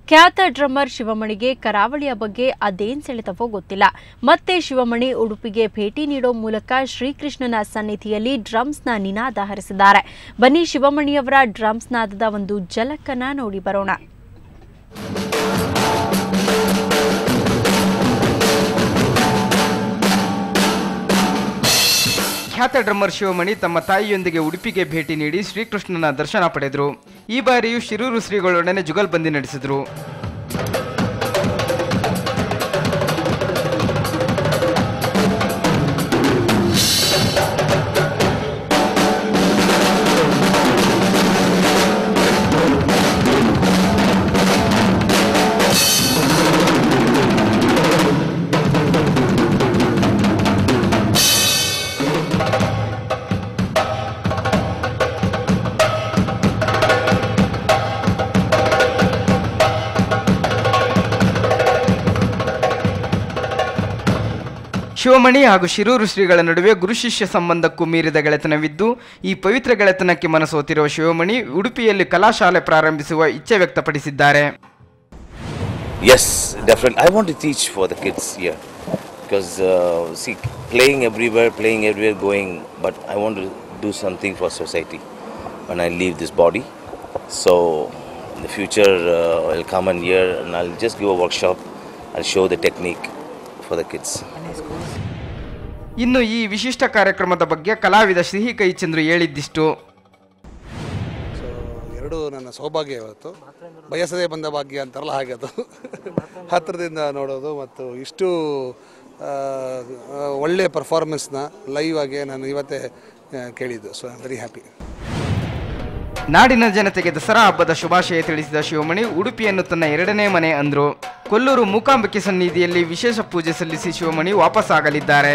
ಖ್ಯಾತ ಡ್ರಮ್ಮರ್ ಶಿವಮಣಿಗೆ ಕರಾವಳಿಯ ಬಗ್ಗೆ ಅದೇನ್ ಸೆಳೆತವೋ ಗೊತ್ತಿಲ್ಲ. ಮತ್ತೆ ಶಿವಮಣಿ ಉಡುಪಿಗೆ ಭೇಟಿ ನೀಡೋ ಮೂಲಕ ಶ್ರೀಕೃಷ್ಣನ ಸನ್ನಿಧಿಯಲ್ಲಿ ಡ್ರಮ್ಸ್ನ ನಿನಾದ ಹರಿಸಿದ್ದಾರೆ. ಬನ್ನಿ ಶಿವಮಣಿಯವರ ಡ್ರಮ್ಸ್ ನಾದದ ಒಂದು ಝಲಕನ್ನ ನೋಡಿ ಬರೋಣ. ಖ್ಯಾತ ಡ್ರಮ್ಮರ್ ಶಿವಮಣಿ ತಮ್ಮ ತಾಯಿಯೊಂದಿಗೆ ಉಡುಪಿಗೆ ಭೇಟಿ ನೀಡಿ ಶ್ರೀಕೃಷ್ಣನ ದರ್ಶನ ಪಡೆದರು. ಈ ಬಾರಿಯೂ ಶಿರೂರು ಶ್ರೀಗಳೊಡನೆ ಜುಗಲ್ಬಂದಿ ನಡೆಸಿದರು. ಶಿವಮಣಿ ಹಾಗೂ ಶಿರೂರು ಶ್ರೀಗಳ ನಡುವೆ ಗುರು ಶಿಷ್ಯ ಸಂಬಂಧಕ್ಕೂ ಮೀರಿದ ಗೆಳೆತನವಿದ್ದು, ಈ ಪವಿತ್ರ ಗೆಳೆತನಕ್ಕೆ ಮನಸೋತಿರುವ ಶಿವಮಣಿ ಉಡುಪಿಯಲ್ಲಿ ಕಲಾಶಾಲೆ ಪ್ರಾರಂಭಿಸುವ ಇಚ್ಛೆ ವ್ಯಕ್ತಪಡಿಸಿದ್ದಾರೆ. Yes, definitely. I want to teach for the kids here because see, playing everywhere, going, but I want to do something for society when I leave this body. So in the future, I'll come in here and I'll just give a workshop. I'll show the technique for the kids. ಇನ್ನು ಈ ವಿಶಿಷ್ಟ ಕಾರ್ಯಕ್ರಮದ ಬಗ್ಗೆ ಕಲಾವಿದ ಸಿಹಿ ಕೈ ಚಂದ್ರು ಹೇಳಿದ್ದಿಷ್ಟು. ಎರಡು ನನ್ನ ಸೌಭಾಗ್ಯ ಇವತ್ತು, ಬಯಸದೇ ಬಂದ ಭಾಗ್ಯ ಅಂತಾರಲ್ಲ ಹಾಗೆ, ಅದು ಹತ್ತಿರದಿಂದ ನೋಡೋದು ಮತ್ತು ಇಷ್ಟು ಒಳ್ಳೆಯ ಪರ್ಫಾರ್ಮೆನ್ಸ್ನ ಲೈವ್ ಆಗಿ ನಾನು ಇವತ್ತೇ ಕೇಳಿದ್ದು. So I am very happy. ನಾಡಿನ ಜನತೆಗೆ ದಸರಾ ಹಬ್ಬದ ಶುಭಾಶಯ ತಿಳಿಸಿದ ಶಿವಮಣಿ ಉಡುಪಿಯನ್ನು ತನ್ನ ಎರಡನೇ ಮನೆ ಅಂದ್ರು. ಕೊಲ್ಲೂರು ಮೂಕಾಂಬಿಕೆ ಸನ್ನಿಧಿಯಲ್ಲಿ ವಿಶೇಷ ಪೂಜೆ ಸಲ್ಲಿಸಿ ಶಿವಮಣಿ ವಾಪಸ್ಸಾಗಲಿದ್ದಾರೆ.